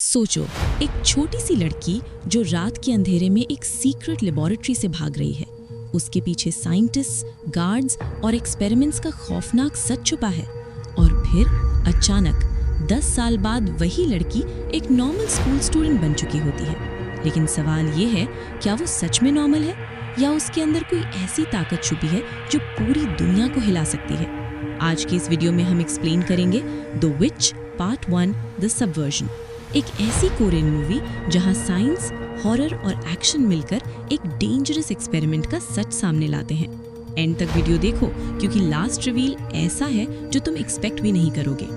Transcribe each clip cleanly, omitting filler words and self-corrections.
सोचो, एक छोटी सी लड़की जो रात के अंधेरे में एक सीक्रेट लेबोरेटरी से भाग रही है। उसके पीछे साइंटिस्ट, गार्ड्स और एक्सपेरिमेंट्स का खौफनाक सच छुपा है। और फिर अचानक 10 साल बाद वही लड़की एक नॉर्मल स्कूल स्टूडेंट बन चुकी होती है। लेकिन सवाल ये है, क्या वो सच में नॉर्मल है या उसके अंदर कोई ऐसी ताकत छुपी है जो पूरी दुनिया को हिला सकती है? आज के इस वीडियो में हम एक्सप्लेन करेंगे the which part 1 the subversion, एक ऐसी कोरियन मूवी जहां साइंस, हॉरर और एक्शन मिलकर एक डेंजरस एक्सपेरिमेंट का सच सामने लाते हैं। एंड तक वीडियो देखो क्योंकि लास्ट रिवील ऐसा है जो तुम एक्सपेक्ट भी नहीं करोगे।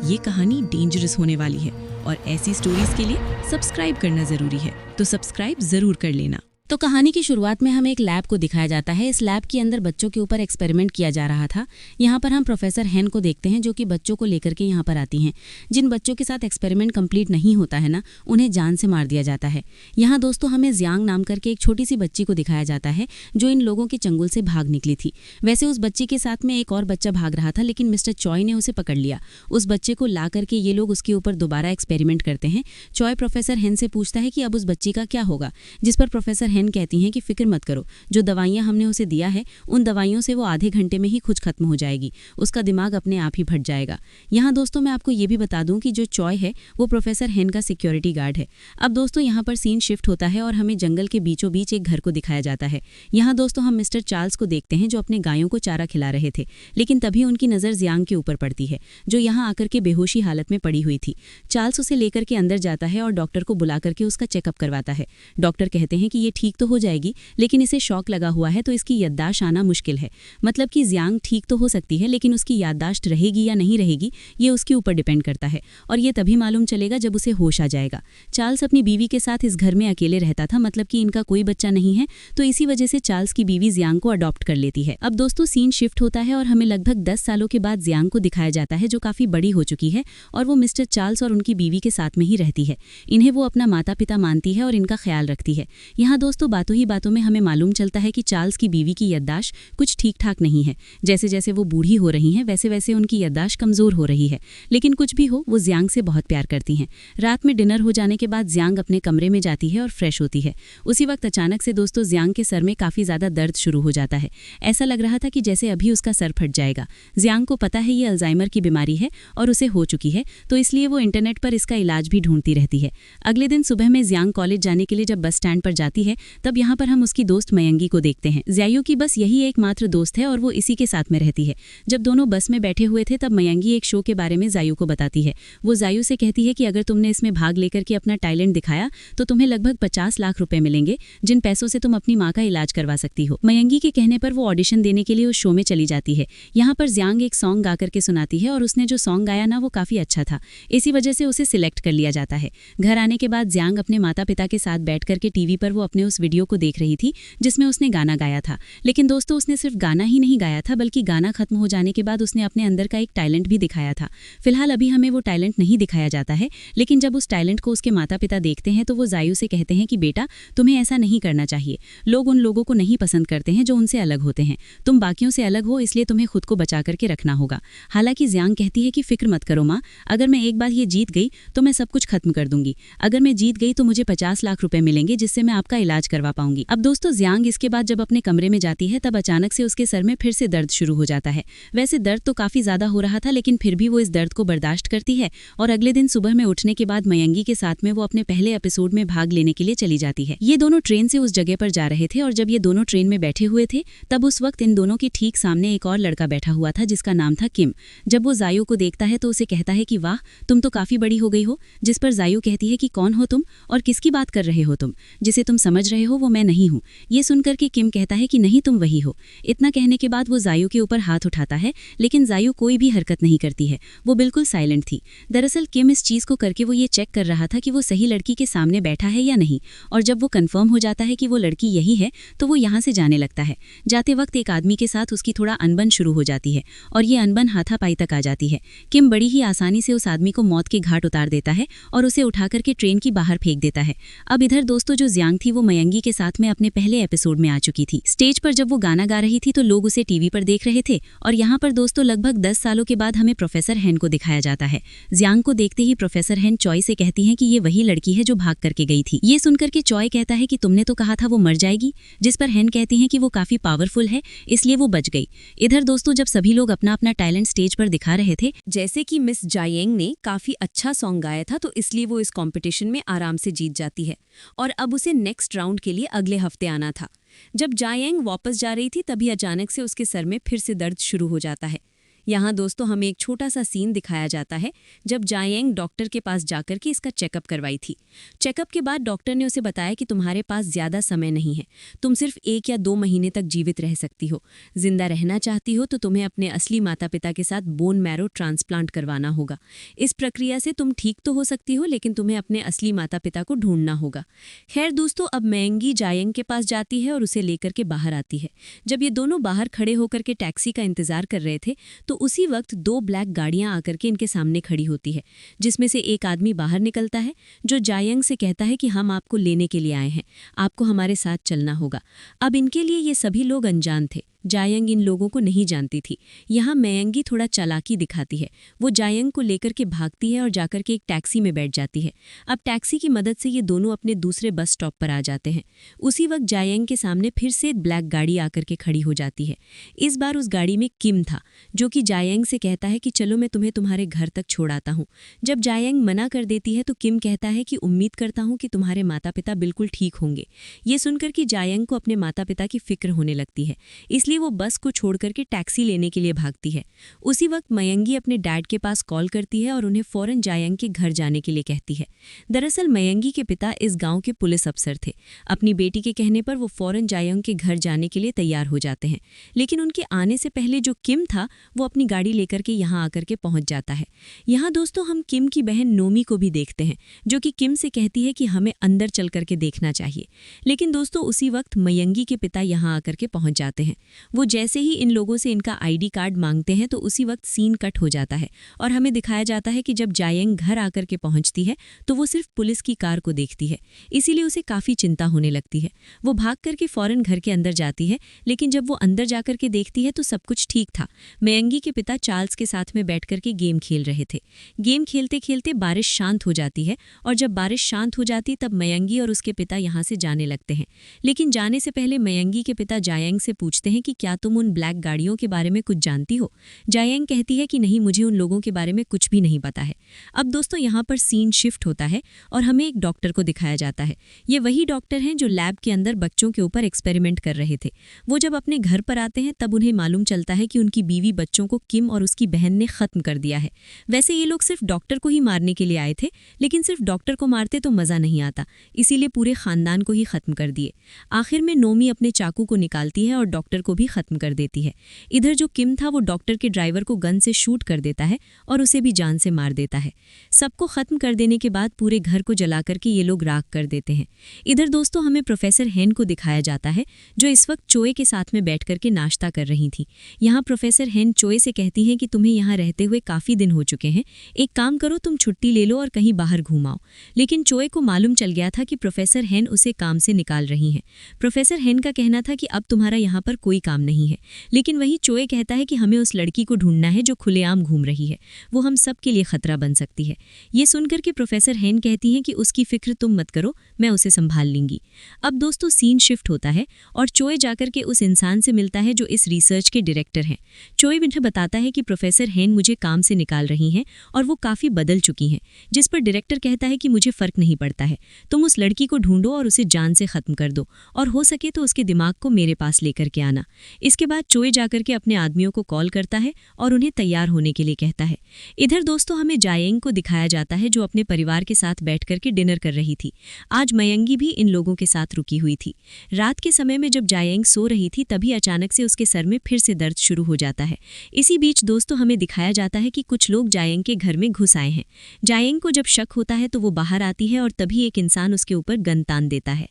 ये कहानी डेंजरस होने वाली है और ऐसी स्टोरीज के लिए सब्सक्राइब करना जरूरी है, तो सब्सक्राइब जरूर कर लेना। तो कहानी की शुरुआत में हमें एक लैब को दिखाया जाता है। इस लैब के अंदर बच्चों के ऊपर एक्सपेरिमेंट किया जा रहा था। यहाँ पर हम प्रोफेसर हेन को देखते हैं जो कि बच्चों को लेकर के यहाँ पर आती हैं। जिन बच्चों के साथ एक्सपेरिमेंट कंप्लीट नहीं होता है ना, उन्हें जान से मार दिया जाता है। यहाँ दोस्तों हमें जियांग नाम करके एक छोटी सी बच्ची को दिखाया जाता है जो इन लोगों के चंगुल से भाग निकली थी। वैसे उस बच्ची के साथ में एक और बच्चा भाग रहा था, लेकिन मिस्टर चॉय ने उसे पकड़ लिया। उस बच्चे को ला करके ये लोग उसके ऊपर दोबारा एक्सपेरिमेंट करते हैं। चॉय प्रोफेसर हेन से पूछता है कि अब उस बच्ची का क्या होगा, जिस पर प्रोफेसर हेन कहती हैं कि फिक्र मत करो, जो दवाइयां हमने उसे दिया है उन दवाइयों से वो आधे घंटे में ही खुद खत्म हो जाएगी, उसका दिमाग अपने आप ही फट जाएगा। यहाँ दोस्तों मैं आपको ये भी बता दूं कि जो चॉय है वो प्रोफेसर हेन का सिक्योरिटी गार्ड है। अब दोस्तों यहाँ पर सीन शिफ्ट होता है और हमें जंगल के बीचों बीच एक घर को दिखाया जाता है। यहाँ दोस्तों हम मिस्टर चार्ल्स को देखते हैं जो अपने गायों को चारा खिला रहे थे, लेकिन तभी उनकी नज़र जियांग के ऊपर पड़ती है जो यहाँ आकर के बेहोशी हालत में पड़ी हुई थी। चार्ल्स उसे लेकर के अंदर जाता है और डॉक्टर को बुला करके उसका चेकअप करवाता है। डॉक्टर कहते हैं कि ये ठीक तो हो जाएगी, लेकिन इसे शॉक लगा हुआ है तो इसकी याददाश्त आना मुश्किल है। मतलब कि जियांग ठीक तो हो सकती है, लेकिन उसकी याददाश्त रहेगी या नहीं रहेगी ये उसके ऊपर डिपेंड करता है, और ये तभी मालूम चलेगा जब उसे होश आ जाएगा। चार्ल्स अपनी बीवी के साथ इस घर में अकेले रहता था, मतलब कि इनका कोई बच्चा नहीं है, तो इसी वजह से चार्ल्स की बीवी जियांग को अडॉप्ट कर लेती है। अब दोस्तों सीन शिफ्ट होता है और हमें लगभग 10 सालों के बाद जियांग को दिखाया जाता है जो काफी बड़ी हो चुकी है और वो मिस्टर चार्ल्स और उनकी बीवी के साथ में ही रहती है। इन्हें वो अपना माता पिता मानती है और इनका ख्याल रखती है। यहाँ दोस्तों बातों ही बातों में हमें मालूम चलता है कि चार्ल्स की बीवी की याददाश्त कुछ ठीक ठाक नहीं है। जैसे जैसे वो बूढ़ी हो रही हैं वैसे वैसे उनकी याददाश्त कमजोर हो रही है, लेकिन कुछ भी हो वो जियांग से बहुत प्यार करती हैं। रात में डिनर हो जाने के बाद जियांग अपने कमरे में जाती है और फ्रेश होती है। उसी वक्त अचानक से दोस्तों जियांग के सर में काफी ज्यादा दर्द शुरू हो जाता है। ऐसा लग रहा था कि जैसे अभी उसका सर फट जाएगा। जियांग को पता है ये अल्जाइमर की बीमारी है और उसे हो चुकी है, तो इसलिए वो इंटरनेट पर इसका इलाज भी ढूंढती रहती है। अगले दिन सुबह में जियांग कॉलेज जाने के लिए जब बस स्टैंड पर जाती है तब यहाँ पर हम उसकी दोस्त मयंगी को देखते हैं। ज़ायू की बस यही एकमात्र दोस्त है और वो इसी के साथ में रहती है। जब दोनों बस में बैठे हुए थे तब मयंगी एक शो के बारे में ज़ायू को बताती है। वो ज़ायू से कहती है कि अगर तुमने इसमें भाग लेकर के अपना टैलेंट दिखाया तो तुम्हें लगभग 50 लाख रुपए मिलेंगे, जिन पैसों से तुम अपनी माँ का इलाज करवा सकती हो। मयंगी के कहने पर वो ऑडिशन देने के लिए उस शो में चली जाती है। यहाँ पर जियांग एक सॉन्ग गा करके सुनाती है और उसने जो सॉन्ग गाया ना वो काफी अच्छा था, इसी वजह से उसे सिलेक्ट कर लिया जाता है। घर आने के बाद जियांग अपने माता पिता के साथ बैठ करके टीवी पर वो अपने उस वीडियो को देख रही थी जिसमें उसने गाना गाया था। लेकिन दोस्तों उसने सिर्फ गाना ही नहीं गाया था, बल्कि गाना खत्म हो जाने के बाद उसने अपने अंदर का एक टैलेंट भी दिखाया था। फिलहाल अभी हमें वो टैलेंट नहीं दिखाया जाता है, लेकिन जब उस टैलेंट को उसके माता पिता देखते हैं तो वो ज़ायू से कहते हैं कि बेटा तुम्हें ऐसा नहीं करना चाहिए। लोग उन लोगों को नहीं पसंद करते हैं जो उनसे अलग होते हैं। तुम बाकियों से अलग हो, इसलिए तुम्हें खुद को बचा करके रखना होगा। हालांकि जियांग कहती है कि फिक्र मत करो माँ, अगर मैं एक बार ये जीत गई तो मैं सब कुछ खत्म कर दूंगी। अगर मैं जीत गई तो मुझे 50 लाख रुपए मिलेंगे जिससे मैं आपका इलाज करवा पाऊंगी। अब दोस्तों जियांग इसके बाद जब अपने कमरे में जाती है तब अचानक से उसके सर में फिर से दर्द शुरू हो जाता है। वैसे दर्द तो काफी ज्यादा हो रहा था, लेकिन फिर भी वो इस दर्द को बर्दाश्त करती है और अगले दिन सुबह में उठने के बाद मयंगी के साथ में वो अपने पहले एपिसोड में भाग लेने के लिए चली जाती है। ये दोनों ट्रेन से उस जगह पर जा रहे थे और जब ये दोनों ट्रेन में बैठे हुए थे तब उस वक्त इन दोनों के ठीक सामने एक और लड़का बैठा हुआ था जिसका नाम था किम। जब वो ज़ायू को देखता है तो उसे कहता है कि वाह तुम तो काफी बड़ी हो गई हो, जिस पर ज़ायू कहती है कि कौन हो तुम और किसकी बात कर रहे हो तुम, जिसे तुम समझ रहे हो वो मैं नहीं हूँ। ये सुनकर के किम कहता है कि नहीं तुम वही हो। इतना कहने के बाद वो ज़ायू के ऊपर हाथ उठाता है, लेकिन ज़ायू कोई भी हरकत नहीं करती है, वो बिल्कुल साइलेंट थी। दरअसल किम इस चीज़ को करके वो ये चेक कर रहा था कि वो सही लड़की के सामने बैठा है या नहीं, और जब वो कंफर्म हो जाता है कि वो लड़की यही है तो वो यहाँ से जाने लगता है। जाते वक्त एक आदमी के साथ उसकी थोड़ा अनबन शुरू हो जाती है और ये अनबन हाथापाई तक आ जाती है। किम बड़ी ही आसानी से उस आदमी को मौत के घाट उतार देता है और उसे उठा करके ट्रेन की बाहर फेंक देता है। अब इधर दोस्तों जो जियांग थी वो मयंगी के साथ में अपने पहले एपिसोड में आ चुकी थी। स्टेज पर जब वो गाना गा रही थी तो लोग उसे टीवी पर देख रहे थे और यहाँ पर दोस्तों लगभग 10 सालों के बाद हमें प्रोफेसर हेन को दिखाया जाता है। जियांग को देखते ही प्रोफेसर हेन चॉय से कहती हैं कि ये वही लड़की है जो भाग करके गई थी। ये सुनकर के चॉय कहता है कि तुमने तो कहा था वो मर जाएगी, जिस पर हेन कहती हैं कि वो काफी पावरफुल है इसलिए वो बच गई। इधर दोस्तों जब सभी लोग अपना अपना टैलेंट स्टेज पर दिखा रहे थे, जैसे कि मिस जायेंग ने काफी अच्छा सॉन्ग गाया था तो इसलिए वो इस कंपटीशन में आराम से जीत जाती है और अब उसे नेक्स्ट राउंड के लिए अगले हफ्ते आना था। जब जायेंग वापस जा रही थी तभी अचानक से उसके सर में फिर से दर्द शुरू हो जाता है। यहाँ दोस्तों हमें एक छोटा सा सीन दिखाया जाता है जब जायेंग डॉक्टर के पास जाकर के इसका चेकअप करवाई थी। चेकअप के बाद डॉक्टर ने उसे बताया कि तुम्हारे पास ज़्यादा समय नहीं है, तुम सिर्फ 1 या 2 महीने तक जीवित रह सकती हो। जिंदा रहना चाहती हो तो तुम्हें अपने असली माता पिता के साथ बोन मैरो ट्रांसप्लांट करवाना होगा। इस प्रक्रिया से तुम ठीक तो हो सकती हो लेकिन तुम्हें अपने असली माता पिता को ढूंढना होगा। खैर दोस्तों अब मयंगी जायेंग के पास जाती है और उसे लेकर के बाहर आती है। जब ये दोनों बाहर खड़े होकर के टैक्सी का इंतजार कर रहे थे तो उसी वक्त 2 ब्लैक गाड़ियां आकर के इनके सामने खड़ी होती है, जिसमें से एक आदमी बाहर निकलता है जो जायेंग से कहता है कि हम आपको लेने के लिए आए हैं, आपको हमारे साथ चलना होगा। अब इनके लिए ये सभी लोग अनजान थे। जायेंग इन लोगों को नहीं जानती थी। यहाँ मयंगी थोड़ा चालाकी दिखाती है। वो जायेंग को लेकर के भागती है और जाकर के एक टैक्सी में बैठ जाती है। अब टैक्सी की मदद से ये दोनों अपने दूसरे बस स्टॉप पर आ जाते हैं। उसी वक्त जायेंग के सामने फिर से ब्लैक गाड़ी आकर के खड़ी हो जाती है। इस बार उस गाड़ी में किम था जो कि जायेंग से कहता है कि चलो मैं तुम्हें तुम्हारे घर तक छोड़ाता हूँ। जब जायेंग मना कर देती है तो किम कहता है कि उम्मीद करता हूँ कि तुम्हारे माता पिता बिल्कुल ठीक होंगे। ये सुनकर कि जायेंग को अपने माता पिता की फिक्र होने लगती है, इसलिए वो बस को छोड़कर के टैक्सी लेने के लिए भागती है। उसी वक्त मयंगी अपने डैड के पास कॉल करती है और उन्हें फौरन जायेंग के घर जाने के लिए कहती है। दरअसल मयंगी के पिता इस गांव के पुलिस अफसर थे। अपनी बेटी के कहने पर वो फौरन जायेंग के घर जाने के लिए तैयार हो जाते हैं, लेकिन उनके आने से पहले जो किम था वो अपनी गाड़ी लेकर के यहाँ आकर के पहुंच जाता है। यहाँ दोस्तों हम किम की बहन नोमी को भी देखते हैं जो कि किम से कहती है कि हमें अंदर चल करके देखना चाहिए। लेकिन दोस्तों उसी वक्त मयंगी के पिता यहाँ आकर के पहुंच जाते हैं। वो जैसे ही इन लोगों से इनका आईडी कार्ड मांगते हैं तो उसी वक्त सीन कट हो जाता है और हमें दिखाया जाता है कि जब जायेंग घर आकर के पहुंचती है तो वो सिर्फ पुलिस की कार को देखती है, इसीलिए उसे काफ़ी चिंता होने लगती है। वो भाग करके फौरन घर के अंदर जाती है, लेकिन जब वो अंदर जाकर के देखती है तो सब कुछ ठीक था। मयंगी के पिता चार्ल्स के साथ में बैठ करके गेम खेल रहे थे। गेम खेलते खेलते बारिश शांत हो जाती है और जब बारिश शांत हो जाती तब मयंगी और उसके पिता यहाँ से जाने लगते हैं। लेकिन जाने से पहले मयंगी के पिता जायेंग से पूछते हैं कि क्या तुम उन ब्लैक गाड़ियों के बारे में कुछ जानती हो। जायेंग कहती है कि नहीं, मुझे उन लोगों के बारे में कुछ भी नहीं पता है। अब दोस्तों यहाँ पर सीन शिफ्ट होता है और हमें एक डॉक्टर को दिखाया जाता है। ये वही डॉक्टर हैं जो लैब के अंदर बच्चों के ऊपर एक्सपेरिमेंट कर रहे थे। वो जब अपने घर पर आते हैं तब उन्हें मालूम चलता है कि उनकी बीवी बच्चों को किम और उसकी बहन ने खत्म कर दिया है। वैसे ये लोग सिर्फ डॉक्टर को ही मारने के लिए आए थे, लेकिन सिर्फ डॉक्टर को मारते तो मजा नहीं आता, इसीलिए पूरे खानदान को ही खत्म कर दिए। आखिर में नोमी अपने चाकू को निकालती है और डॉक्टर को भी खत्म कर देती है। इधर जो किम था वो डॉक्टर के ड्राइवर को गन से शूट कर देता है और उसे भी जान से मार देता है। सबको खत्म कर देने के बाद पूरे घर को जला करके ये लोग राख कर देते हैं। इधर दोस्तों हमें प्रोफेसर हेन को दिखाया जाता है जो इस वक्त चोए के साथ में बैठ करके नाश्ता कर रही थी। यहाँ प्रोफेसर हेन चोए से कहती हैं कि तुम्हें यहाँ रहते हुए काफ़ी दिन हो चुके हैं, एक काम करो तुम छुट्टी ले लो और कहीं बाहर घूमाओ। लेकिन चोए को मालूम चल गया था कि प्रोफेसर हेन उसे काम से निकाल रही हैं। प्रोफेसर हेन का कहना था कि अब तुम्हारा यहाँ पर कोई काम नहीं है, लेकिन वही चोए कहता है कि हमें उस लड़की को ढूंढना है जो खुलेआम घूम रही है, वो हम सब के लिए खतरा बन सकती है। ये सुनकर के प्रोफेसर हेन कहती हैं कि उसकी फिक्र तुम मत करो, मैं उसे संभाल लूंगी। अब दोस्तों सीन शिफ्ट होता है और चोए जाकर के उस इंसान से मिलता है जो इस रिसर्च के डायरेक्टर हैं। चोए मुझे बताता है कि प्रोफेसर हेन मुझे काम से निकाल रही हैं और वो काफ़ी बदल चुकी हैं, जिस पर डायरेक्टर कहता है कि मुझे फ़र्क नहीं पड़ता है, तुम उस लड़की को ढूंढो और उसे जान से ख़त्म कर दो और हो सके तो उसके दिमाग को मेरे पास लेकर के आना। इसके बाद चोए जाकर के अपने आदमियों को कॉल करता है और उन्हें तैयार होने के लिए कहता है। इधर दोस्तों हमें जायेंग को दिखाया जाता है जो अपने परिवार के साथ बैठ करके डिनर कर रही थी। आज मयंगी भी इन लोगों के साथ रुकी हुई थी। रात के समय में जब जायेंग सो रही थी तभी अचानक से उसके सर में फिर से दर्द शुरू हो जाता है। इसी बीच दोस्तों हमें दिखाया जाता है कि कुछ लोग जायेंग के घर में घुस आए हैं। जायेंग को जब शक होता है तो वो बाहर आती है और तभी एक इंसान उसके ऊपर गन तान देता है।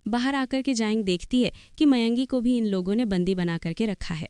बाहर आकर के जायेंग देखती है कि मयंगी को भी इन लोगों ने बंदी बना करके रखा है।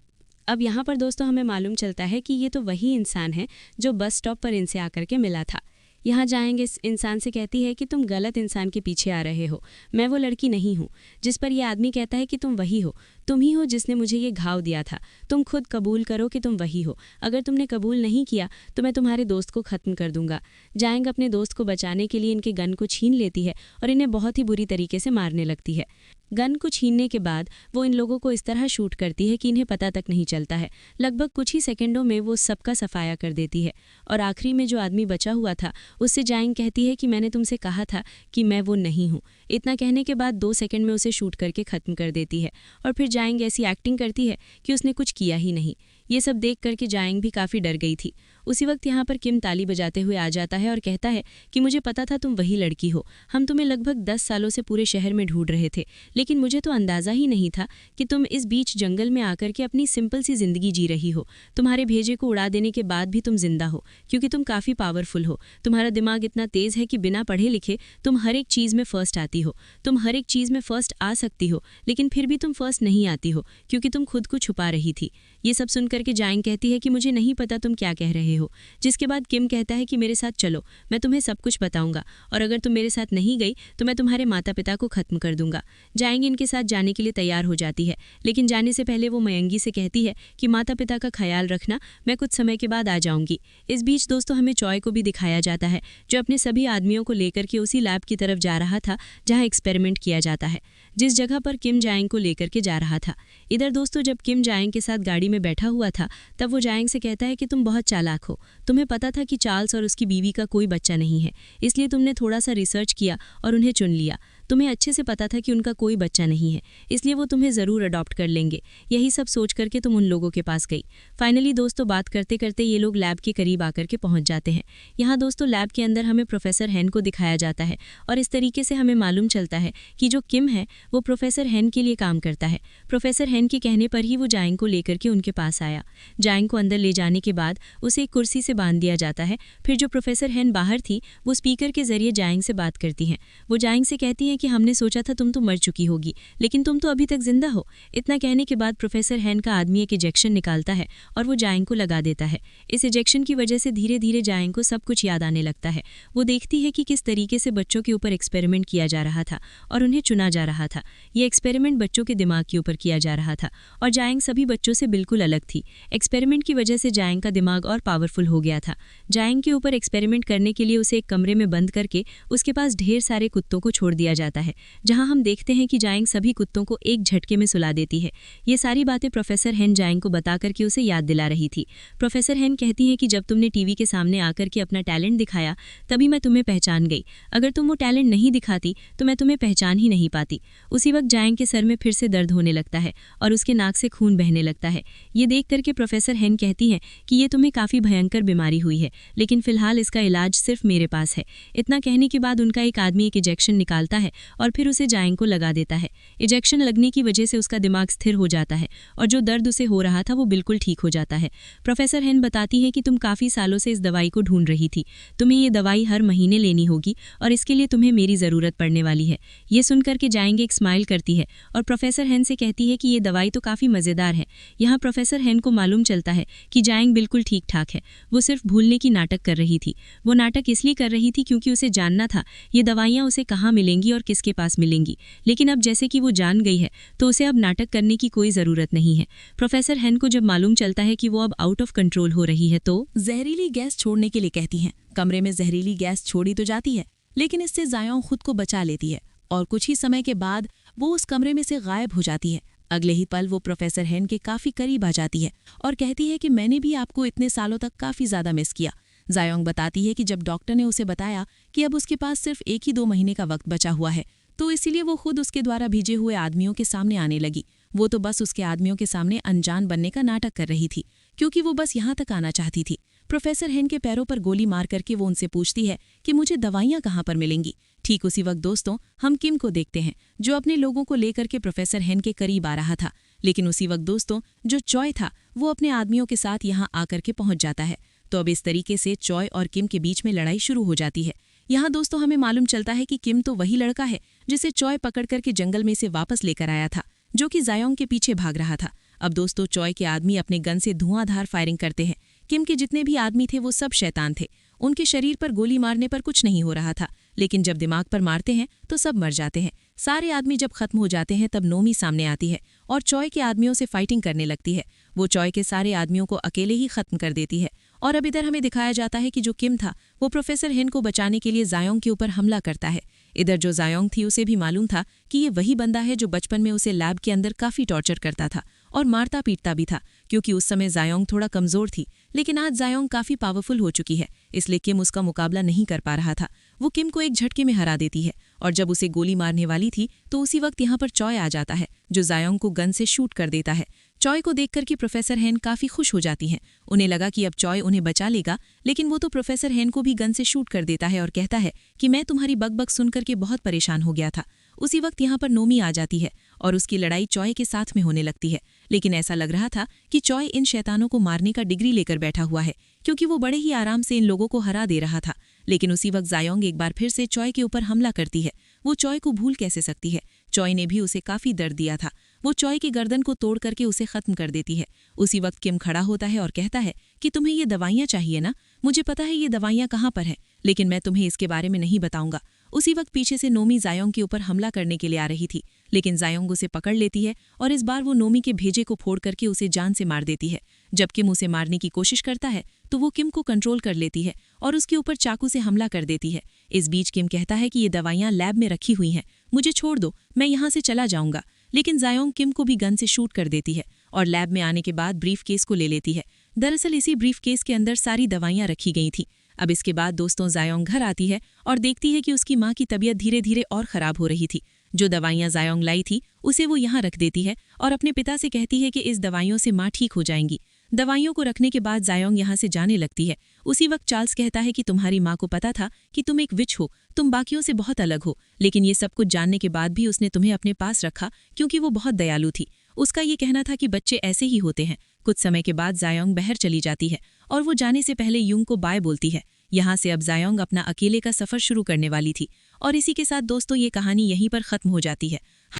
अब यहाँ पर दोस्तों हमें मालूम चलता है कि ये तो वही इंसान है जो बस स्टॉप पर इनसे आकर के मिला था। यहाँ जाएंगे इस इंसान से कहती है कि तुम गलत इंसान के पीछे आ रहे हो, मैं वो लड़की नहीं हूँ। जिस पर यह आदमी कहता है कि तुम वही हो, तुम ही हो जिसने मुझे ये घाव दिया था, तुम खुद कबूल करो कि तुम वही हो। अगर तुमने कबूल नहीं किया तो मैं तुम्हारे दोस्त को ख़त्म कर दूंगा। जाएंग अपने दोस्त को बचाने के लिए इनके गन को छीन लेती है और इन्हें बहुत ही बुरी तरीके से मारने लगती है। गन को छीनने के बाद वो इन लोगों को इस तरह शूट करती है कि इन्हें पता तक नहीं चलता है। लगभग कुछ ही सेकंडों में वो सबका सफाया कर देती है और आखिरी में जो आदमी बचा हुआ था उससे जाएंग कहती है कि मैंने तुमसे कहा था कि मैं वो नहीं हूँ। इतना कहने के बाद 2 सेकंड में उसे शूट करके ख़त्म कर देती है और फिर जाएंग ऐसी एक्टिंग करती है कि उसने कुछ किया ही नहीं। ये सब देख करके जाएंग भी काफ़ी डर गई थी। उसी वक्त यहाँ पर किम ताली बजाते हुए आ जाता है और कहता है कि मुझे पता था तुम वही लड़की हो, हम तुम्हें लगभग 10 सालों से पूरे शहर में ढूंढ रहे थे, लेकिन मुझे तो अंदाज़ा ही नहीं था कि तुम इस बीच जंगल में आकर के अपनी सिंपल सी ज़िंदगी जी रही हो। तुम्हारे भेजे को उड़ा देने के बाद भी तुम जिंदा हो, क्योंकि तुम काफ़ी पावरफुल हो। तुम्हारा दिमाग इतना तेज़ है कि बिना पढ़े लिखे तुम हर एक चीज़ में फ़र्स्ट आती हो। तुम हर एक चीज़ में फ़र्स्ट आ सकती हो, लेकिन फिर भी तुम फर्स्ट नहीं आती हो क्योंकि तुम खुद को छुपा रही थी। ये सब सुन करके जाएंग कहती है कि मुझे नहीं पता तुम क्या कह रहे हो। जिसके बाद किम कहता है कि मेरे साथ चलो, मैं तुम्हें सब कुछ बताऊंगा और अगर तुम मेरे साथ नहीं गई तो मैं तुम्हारे माता पिता को ख़त्म कर दूंगा। जाएंग इनके साथ जाने के लिए तैयार हो जाती है, लेकिन जाने से पहले वो मयंगी से कहती है कि माता पिता का ख्याल रखना, मैं कुछ समय के बाद आ जाऊंगी। इस बीच दोस्तों हमें चॉय को भी दिखाया जाता है जो अपने सभी आदमियों को लेकर के उसी लैब की तरफ जा रहा था जहाँ एक्सपेरिमेंट किया जाता है, जिस जगह पर किम जाएंग को लेकर के जा रहा था। इधर दोस्तों जब किम जाएंग के साथ गाड़ी में बैठा हुआ था तब वो जाएंग से कहता है कि तुम बहुत चालाक हो, तुम्हें पता था कि चार्ल्स और उसकी बीवी का कोई बच्चा नहीं है, इसलिए तुमने थोड़ा सा रिसर्च किया और उन्हें चुन लिया। तुम्हें अच्छे से पता था कि उनका कोई बच्चा नहीं है, इसलिए वो तुम्हें ज़रूर अडॉप्ट कर लेंगे। यही सब सोच करके तुम उन लोगों के पास गई। फाइनली दोस्तों बात करते करते ये लोग लैब के करीब आकर के पहुंच जाते हैं। यहाँ दोस्तों लैब के अंदर हमें प्रोफेसर हेन को दिखाया जाता है और इस तरीके से हमें मालूम चलता है कि जो किम है वो प्रोफेसर हेन के लिए काम करता है। प्रोफेसर हेन के कहने पर ही वो जाएंग को लेकर के उनके पास आया। जाएंग को अंदर ले जाने के बाद उसे एक कुर्सी से बांध दिया जाता है। फिर जो प्रोफेसर हेन बाहर थी वो स्पीकर के जरिए जाएंग से बात करती हैं। वो जाएंग से कहती हैं कि हमने सोचा था तुम तो मर चुकी होगी, लेकिन तुम तो अभी तक जिंदा हो। इतना कहने के बाद प्रोफेसर हेन का आदमी एक इंजेक्शन निकालता है और वो जाएंग को लगा देता है। इस इंजेक्शन की वजह से धीरे धीरे जाएंग को सब कुछ याद आने लगता है। वो देखती है कि किस तरीके से बच्चों के ऊपर एक्सपेरिमेंट किया जा रहा था और उन्हें चुना जा रहा था। ये एक्सपेरिमेंट बच्चों के दिमाग के ऊपर किया जा रहा था और जाएंग सभी बच्चों से बिल्कुल अलग थी। एक्सपेरिमेंट की वजह से जाएंग का दिमाग और पावरफुल हो गया था। जाएंग के ऊपर एक्सपेरिमेंट करने के लिए उसे एक कमरे में बंद करके उसके पास ढेर सारे कुत्तों को छोड़ दिया जाता है, जहां हम देखते हैं कि जाएंग सभी कुत्तों को एक झटके में सुला देती है। ये सारी बातें प्रोफेसर हेन जाएंग को बता करके उसे याद दिला रही थी। प्रोफेसर हेन कहती हैं कि जब तुमने टीवी के सामने आकर के अपना टैलेंट दिखाया तभी मैं तुम्हें पहचान गई, अगर तुम वो टैलेंट नहीं दिखाती तो मैं तुम्हें पहचान ही नहीं पाती। उसी वक्त जाएंग के सर में फिर से दर्द होने लगता है और उसके नाक से खून बहने लगता है। ये देख करके प्रोफेसर हेन कहती हैं कि ये तुम्हें काफ़ी भयंकर बीमारी हुई है, लेकिन फिलहाल इसका इलाज सिर्फ मेरे पास है। इतना कहने के बाद उनका एक आदमी एक इंजेक्शन निकालता है और फिर उसे जाएंग को लगा देता है। इंजेक्शन लगने की वजह से उसका दिमाग स्थिर हो जाता है और जो दर्द उसे हो रहा था वो बिल्कुल ठीक हो जाता है। प्रोफेसर हेन बताती है कि तुम काफ़ी सालों से इस दवाई को ढूंढ रही थी, तुम्हें ये दवाई हर महीने लेनी होगी और इसके लिए तुम्हें मेरी ज़रूरत पड़ने वाली है। ये सुनकर के जाएंग एक स्माइल करती है और प्रोफेसर हेन से कहती है कि ये दवाई तो काफ़ी मज़ेदार है। यहाँ प्रोफेसर हेन को मालूम चलता है कि जाएंग बिल्कुल ठीक ठाक है, वो सिर्फ भूलने की नाटक कर रही थी। वो नाटक इसलिए कर रही थी क्योंकि उसे जानना था ये दवाइयाँ उसे कहाँ मिलेंगी और किसके पास मिलेंगी, लेकिन अब जैसे कि वो जान गई है तो उसे अब नाटक करने की कोई ज़रूरत नहीं है। प्रोफेसर हेन को जब मालूम चलता है कि वो अब आउट ऑफ कंट्रोल हो रही है तो जहरीली गैस छोड़ने के लिए कहती हैं। कमरे में जहरीली गैस छोड़ी तो जाती है, लेकिन इससे जायोंग खुद को बचा लेती है और कुछ ही समय के बाद वो उस कमरे में से गायब हो जाती है। अगले ही पल वो प्रोफेसर हेन के काफ़ी करीब आ जाती है और कहती है कि मैंने भी आपको इतने सालों तक काफ़ी ज़्यादा मिस किया। जायोंग बताती है कि जब डॉक्टर ने उसे बताया कि अब उसके पास सिर्फ 1 ही 2 महीने का वक्त बचा हुआ है तो इसीलिए वो खुद उसके द्वारा भेजे हुए आदमियों के सामने आने लगी। वो तो बस उसके आदमियों के सामने अनजान बनने का नाटक कर रही थी, क्योंकि वो बस यहाँ तक आना चाहती थी। प्रोफेसर हेन के पैरों पर गोली मार करके वो उनसे पूछती है कि मुझे दवाइयाँ कहाँ पर मिलेंगी। ठीक उसी वक्त दोस्तों हम किम को देखते हैं जो अपने लोगों को लेकर के प्रोफेसर हेन के करीब आ रहा था। लेकिन उसी वक्त दोस्तों जो चॉय था वो अपने आदमियों के साथ यहाँ आकर के पहुँच जाता है। तो अब इस तरीके से चॉय और किम के बीच में लड़ाई शुरू हो जाती है। यहाँ दोस्तों हमें मालूम चलता है कि किम तो वही लड़का है जिसे चॉय पकड़ करके जंगल में से वापस लेकर आया था, जो कि जायोंग के पीछे भाग रहा था। अब दोस्तों चॉय के आदमी अपने गन से धुआंधार फायरिंग करते हैं। किम के जितने भी आदमी थे वो सब शैतान थे। उनके शरीर पर गोली मारने पर कुछ नहीं हो रहा था, लेकिन जब दिमाग पर मारते हैं तो सब मर जाते हैं। सारे आदमी जब खत्म हो जाते हैं तब नोमी सामने आती है और चॉय के आदमियों से फाइटिंग करने लगती है। वो चॉय के सारे आदमियों को अकेले ही खत्म कर देती है। और अब इधर हमें दिखाया जाता है कि जो किम था वो प्रोफेसर हेन को बचाने के लिए जायोंग के ऊपर हमला करता है। इधर जो जायोंग थी उसे भी मालूम था कि ये वही बंदा है जो बचपन में उसे लैब के अंदर काफी टॉर्चर करता था और मारता पीटता भी था, क्योंकि उस समय जायोंग थोड़ा कमजोर थी। लेकिन आज जायोंग काफी पावरफुल हो चुकी है, इसलिए किम उसका मुकाबला नहीं कर पा रहा था। वो किम को एक झटके में हरा देती है और जब उसे गोली मारने वाली थी तो उसी वक्त यहाँ पर चॉय आ जाता है जो जायोंग को गन से शूट कर देता है। चॉय को देखकर कि प्रोफेसर हेन काफी खुश हो जाती हैं। उन्हें लगा कि अब चॉय उन्हें बचा लेगा, लेकिन वो तो प्रोफेसर हेन को भी गन से शूट कर देता है और कहता है कि मैं तुम्हारी बकबक सुनकर के बहुत परेशान हो गया था। उसी वक्त यहाँ पर नोमी आ जाती है और उसकी लड़ाई चॉय के साथ में होने लगती है। लेकिन ऐसा लग रहा था कि चॉय इन शैतानों को मारने का डिग्री लेकर बैठा हुआ है, क्योंकि वो बड़े ही आराम से इन लोगों को हरा दे रहा था। लेकिन उसी वक्त जायोंग एक बार फिर से चॉय के ऊपर हमला करती है। वो चॉय को भूल कैसे सकती है? चॉय ने भी उसे काफी दर्द दिया था। वो चॉय की गर्दन को तोड़ करके उसे खत्म कर देती है। उसी वक्त किम खड़ा होता है और कहता है कि तुम्हें ये दवाइयाँ चाहिए ना? मुझे पता है ये दवाइयाँ कहाँ पर हैं, लेकिन मैं तुम्हें इसके बारे में नहीं बताऊंगा। उसी वक्त पीछे से नोमी जायोंग के ऊपर हमला करने के लिए आ रही थी, लेकिन जायोंग उसे पकड़ लेती है और इस बार वो नोमी के भेजे को फोड़ करके उसे जान से मार देती है। जब किम उसे मारने की कोशिश करता है तो वो किम को कंट्रोल कर लेती है और उसके ऊपर चाकू से हमला कर देती है। इस बीच किम कहता है कि ये दवाइयाँ लैब में रखी हुई हैं, मुझे छोड़ दो, मैं यहाँ से चला जाऊंगा। लेकिन जायोंग किम को भी गन से शूट कर देती है और लैब में आने के बाद ब्रीफ केस को ले लेती है। दरअसल इसी ब्रीफ केस के अंदर सारी दवाइयाँ रखी गई थीं। अब इसके बाद दोस्तों जायोंग घर आती है और देखती है कि उसकी माँ की तबीयत धीरे धीरे और खराब हो रही थी। जो दवाइयाँ जायोंग लाई थी उसे वो यहाँ रख देती है और अपने पिता से कहती है कि इस दवाइयों से माँ ठीक हो जाएंगी। दवाइयों को रखने के बाद जायोंग यहाँ से जाने लगती है। उसी वक्त चार्ल्स कहता है कि तुम्हारी माँ को पता था कि तुम एक विच हो, तुम बाकियों से बहुत अलग हो, लेकिन ये सब कुछ जानने के बाद भी उसने तुम्हें अपने पास रखा क्योंकि वो बहुत दयालु थी। उसका ये कहना था कि बच्चे ऐसे ही होते हैं। कुछ समय के बाद जायोंग बाहर चली जाती है और वो जाने से पहले यूंग को बाय बोलती है। यहाँ से अब जायोंग अपना अकेले का सफर शुरू करने वाली थी। और इसी के साथ दोस्तों ये कहानी यहीं पर खत्म हो जाती है।